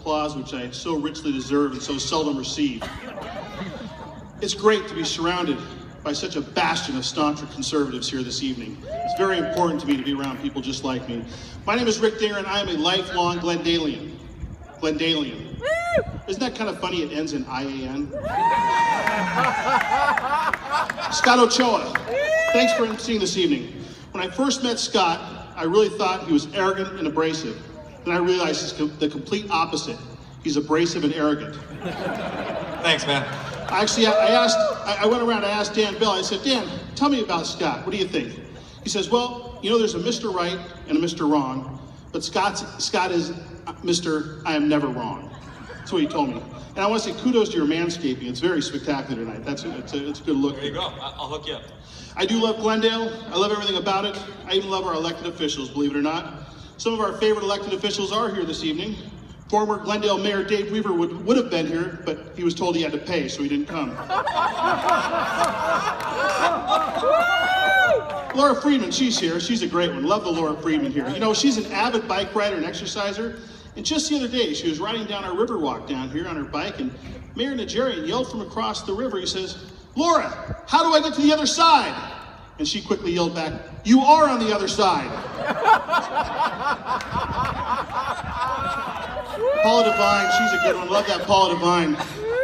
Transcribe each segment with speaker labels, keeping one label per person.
Speaker 1: applause which I so richly deserve and so seldom receive. It's great to be surrounded by such a bastion of staunch conservatives here this evening. It's very important to me to be around people just like me. My name is Rick Dinger and I am a lifelong Glendalean. Glendalean. Isn't that kind of funny? It ends in IAN. Scott Ochoa, thanks for emceeing this evening. When I first met Scott, I really thought he was arrogant and abrasive. Then I realized he's the complete opposite. He's abrasive and arrogant.
Speaker 2: Thanks, man.
Speaker 1: Actually, I went around, I asked Dan Bell, I said, Dan, tell me about Scott, what do you think? He says, well, you know, there's a Mr. Right and a Mr. Wrong, but Scott is Mr. I am never wrong. That's what he told me. And I want to say kudos to your manscaping. It's very spectacular tonight. It's a good look.
Speaker 2: There you go. I'll hook you up.
Speaker 1: I do love Glendale. I love everything about it. I even love our elected officials, believe it or not. Some of our favorite elected officials are here this evening. Former Glendale Mayor Dave Weaver would have been here, but he was told he had to pay, so he didn't come. Laura Friedman, she's here. She's a great one. Love the Laura Friedman here. You know, she's an avid bike rider and exerciser. And just the other day, she was riding down our river walk down here on her bike, and Mayor Najarian yelled from across the river. He says, Laura, how do I get to the other side? And she quickly yelled back, you are on the other side. Paula Devine, she's a good one. Love that Paula Devine.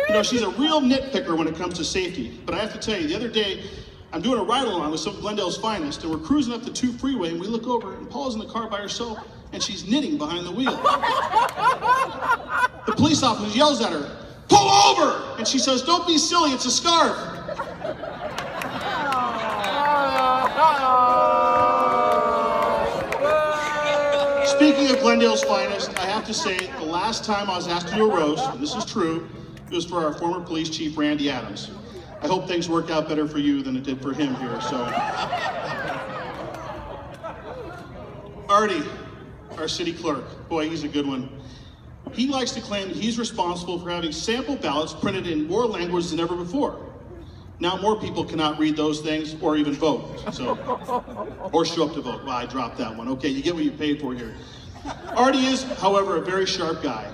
Speaker 1: You know, she's a real nitpicker when it comes to safety. But I have to tell you, the other day, I'm doing a ride-along with some of Glendale's finest, and we're cruising up the 2 freeway, and we look over, and Paula's in the car by herself, and she's knitting behind the wheel. The police officer yells at her, pull over! And she says, don't be silly, it's a scarf. Speaking of Glendale's finest, I have to say, the last time I was asked to do a roast, and this is true, it was for our former police chief, Randy Adams. I hope things work out better for you than it did for him here, so. Artie, our city clerk, boy, he's a good one. He likes to claim that he's responsible for having sample ballots printed in more languages than ever before. Now more people cannot read those things or even vote, so, or show up to vote. Well, I dropped that one. Okay, you get what you paid for here. Artie is, however, a very sharp guy.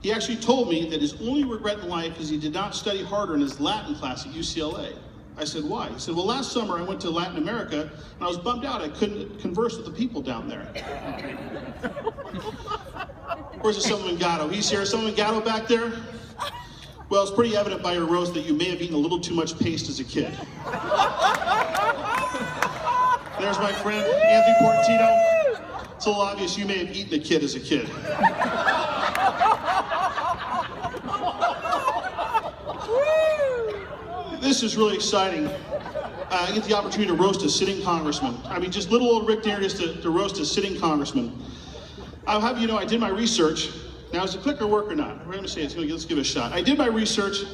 Speaker 1: He actually told me that his only regret in life is he did not study harder in his Latin class at UCLA. I said, why? He said, well, last summer I went to Latin America and I was bummed out I couldn't converse with the people down there. Where's the Silman Gatto? He's here. Silman Gatto back there? Well, it's pretty evident by your roast that you may have eaten a little too much paste as a kid. There's my friend, Anthony Portantino. It's a little obvious you may have eaten a kid as a kid. This is really exciting. I get the opportunity to roast a sitting congressman. I mean, just little old Rick Dinger gets to roast a sitting congressman. I'll have you know, I did my research. Now, is the clicker work or not? We're going to say it's going to, let's give it a shot. I did my research,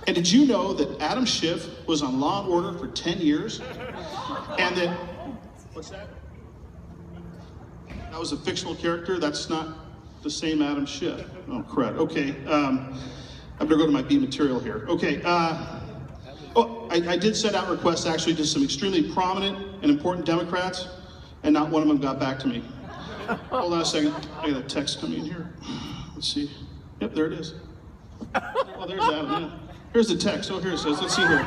Speaker 1: and did you know that Adam Schiff was on Law & Order for 10 years? And that, what's that? That was a fictional character? That's not the same Adam Schiff. Oh, crud. Okay, I better go to my B material here. Okay, I did send out requests actually to some extremely prominent and important Democrats, and not one of them got back to me. Hold on a second, I got a text coming in here. Let's see. Yep, there it is. Oh, there's Adam, yeah. Here's the text. Oh, here it says. Let's see here.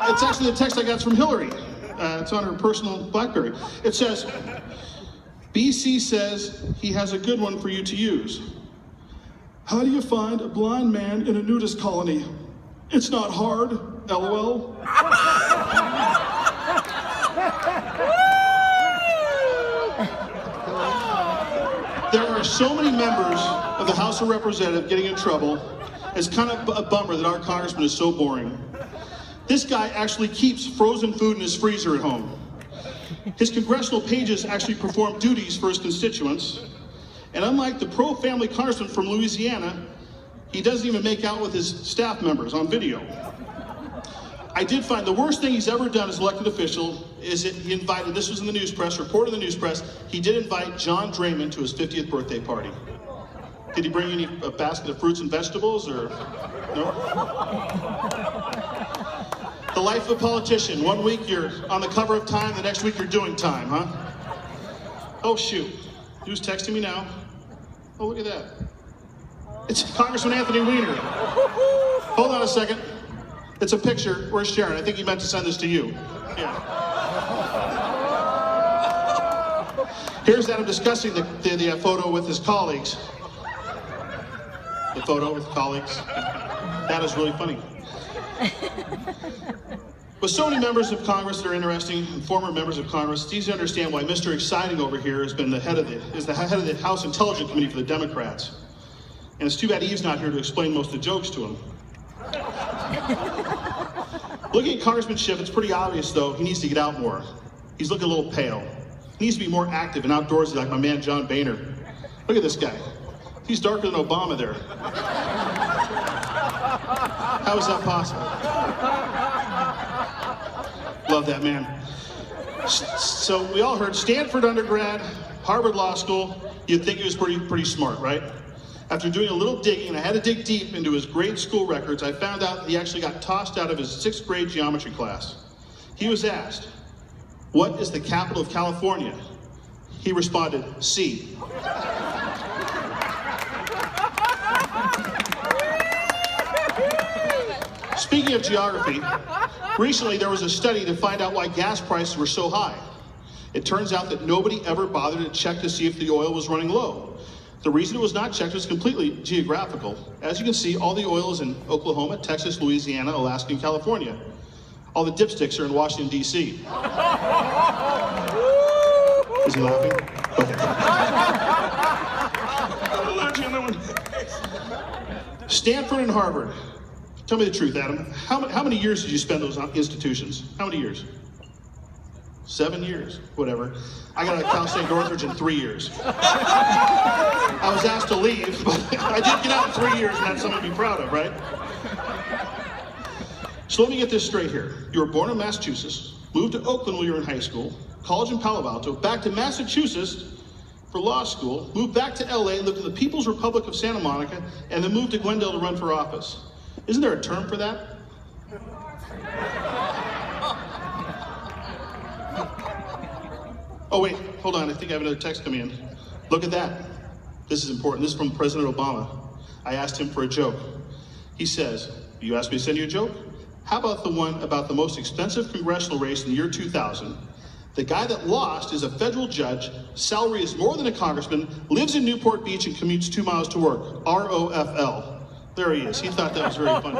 Speaker 1: It's actually the text I got from Hillary. It's on her personal BlackBerry. It says, BC says he has a good one for you to use. How do you find a blind man in a nudist colony? It's not hard, LOL. There are so many members of the House of Representatives getting in trouble. It's kind of a bummer that our congressman is so boring. This guy actually keeps frozen food in his freezer at home. His congressional pages actually perform duties for his constituents. And unlike the pro-family congressman from Louisiana, he doesn't even make out with his staff members on video. I did find the worst thing he's ever done as elected official is that he invited, this was in the news press, reported in the news press, he did invite John Draymond to his 50th birthday party. Did he bring a basket of fruits and vegetables, or no? The life of a politician. One week you're on the cover of Time, the next week you're doing Time, huh? Oh shoot, who's texting me now? Oh, look at that. It's Congressman Anthony Weiner. Hold on a second. It's a picture. Where's Sharon? I think he meant to send this to you. Yeah. Here's Adam discussing the photo with his colleagues. The photo with colleagues. That is really funny. With so many members of Congress that are interesting, and former members of Congress, it's easy to understand why Mr. Exciting over here has been the head of the House Intelligence Committee for the Democrats. And it's too bad Eve's not here to explain most of the jokes to him. Looking at Congressman Schiff, it's pretty obvious, though, he needs to get out more. He's looking a little pale. He needs to be more active and outdoorsy like my man John Boehner. Look at this guy. He's darker than Obama there. How is that possible? Love that man. So we all heard Stanford undergrad, Harvard Law School. You'd think he was pretty smart, right? After doing a little digging, and I had to dig deep into his grade school records, I found out that he actually got tossed out of his 6th grade geometry class. He was asked, "What is the capital of California?" He responded, "C." Speaking of geography, recently there was a study to find out why gas prices were so high. It turns out that nobody ever bothered to check to see if the oil was running low. The reason it was not checked was completely geographical. As you can see, all the oil is in Oklahoma, Texas, Louisiana, Alaska, and California. All the dipsticks are in Washington, D.C. Is he laughing? Okay. Stanford and Harvard. Tell me the truth, Adam. How many years did you spend those institutions? How many years? 7 years, whatever. I got out of Cal State Northridge in 3 years. I was asked to leave, but I did get out in 3 years, and that's something to be proud of, right? So let me get this straight here. You were born in Massachusetts, moved to Oakland when you were in high school, college in Palo Alto, back to Massachusetts for law school, moved back to LA, lived in the People's Republic of Santa Monica, and then moved to Glendale to run for office. Isn't there a term for that? Oh wait, hold on, I think I have another text coming in. Look at that. This is important. This is from President Obama. I asked him for a joke. He says, "You asked me to send you a joke? How about the one about the most expensive congressional race in the year 2000? The guy that lost is a federal judge, salary is more than a congressman, lives in Newport Beach and commutes 2 miles to work. ROFL. There he is. He thought that was very funny.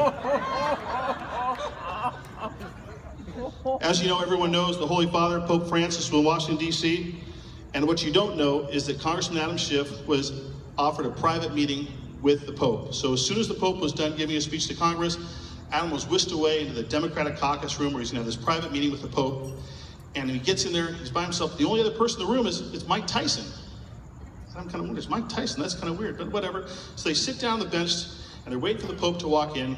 Speaker 1: As you know, everyone knows the Holy Father, Pope Francis, was in Washington, D.C. And what you don't know is that Congressman Adam Schiff was offered a private meeting with the Pope. So as soon as the Pope was done giving a speech to Congress, Adam was whisked away into the Democratic caucus room where he's going to have this private meeting with the Pope. And he gets in there, he's by himself. The only other person in the room is Mike Tyson. I'm kind of wondering, is Mike Tyson? That's kind of weird, but whatever. So they sit down on the bench, and they're waiting for the Pope to walk in,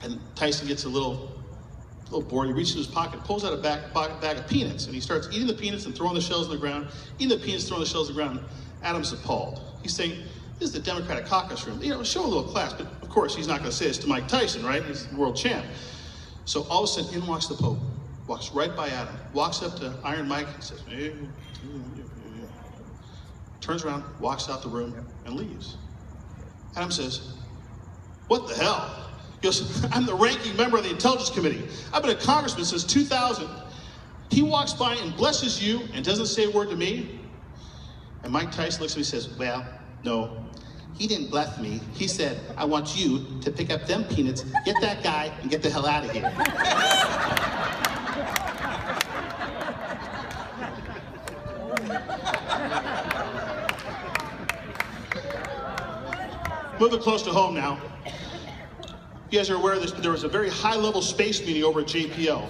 Speaker 1: and Tyson gets a little bored. He reaches in his pocket, pulls out a bag of peanuts, and he starts eating the peanuts and throwing the shells on the ground, eating the peanuts, throwing the shells on the ground. Adam's appalled. He's saying, "This is the Democratic caucus room. You know, show a little class." But of course, he's not going to say this to Mike Tyson, right? He's the world champ. So all of a sudden, in walks the Pope, walks right by Adam, walks up to Iron Mike and says, "Hey." Turns around, walks out the room, and leaves. Adam says, "What the hell?" He goes, "I'm the ranking member of the Intelligence Committee. I've been a congressman since 2000. He walks by and blesses you and doesn't say a word to me?" And Mike Tyson looks at me and says, "Well, no, he didn't bless me. He said, I want you to pick up them peanuts, get that guy, and get the hell out of here." Moving close to home now. You guys are aware of this, but there was a very high-level space meeting over at JPL.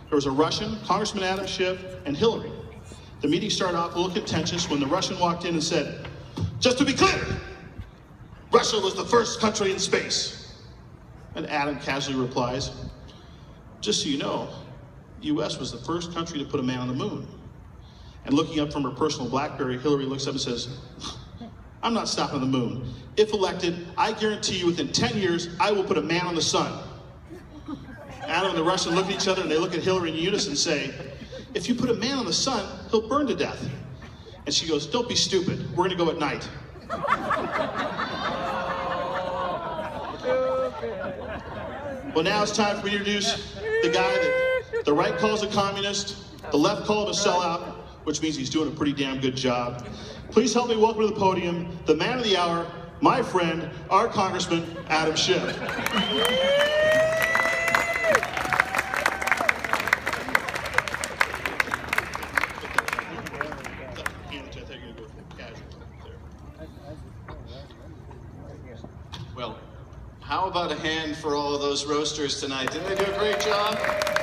Speaker 1: There was a Russian, Congressman Adam Schiff, and Hillary. The meeting started off a little contentious when the Russian walked in and said, "Just to be clear, Russia was the first country in space." And Adam casually replies, "Just so you know, the U.S. was the first country to put a man on the moon." And looking up from her personal BlackBerry, Hillary looks up and says, "I'm not stopping on the moon. If elected, I guarantee you within 10 years, I will put a man on the sun." Adam and the Russian look at each other and they look at Hillary in unison and say, "If you put a man on the sun, he'll burn to death." And she goes, "Don't be stupid. We're going to go at night." Well, now it's time for me to introduce the guy that the right calls a communist, the left called a sellout, which means he's doing a pretty damn good job. Please help me welcome to the podium the man of the hour, my friend, our Congressman Adam Schiff.
Speaker 3: Well, how about a hand for all of those roasters tonight? Didn't they do a great job?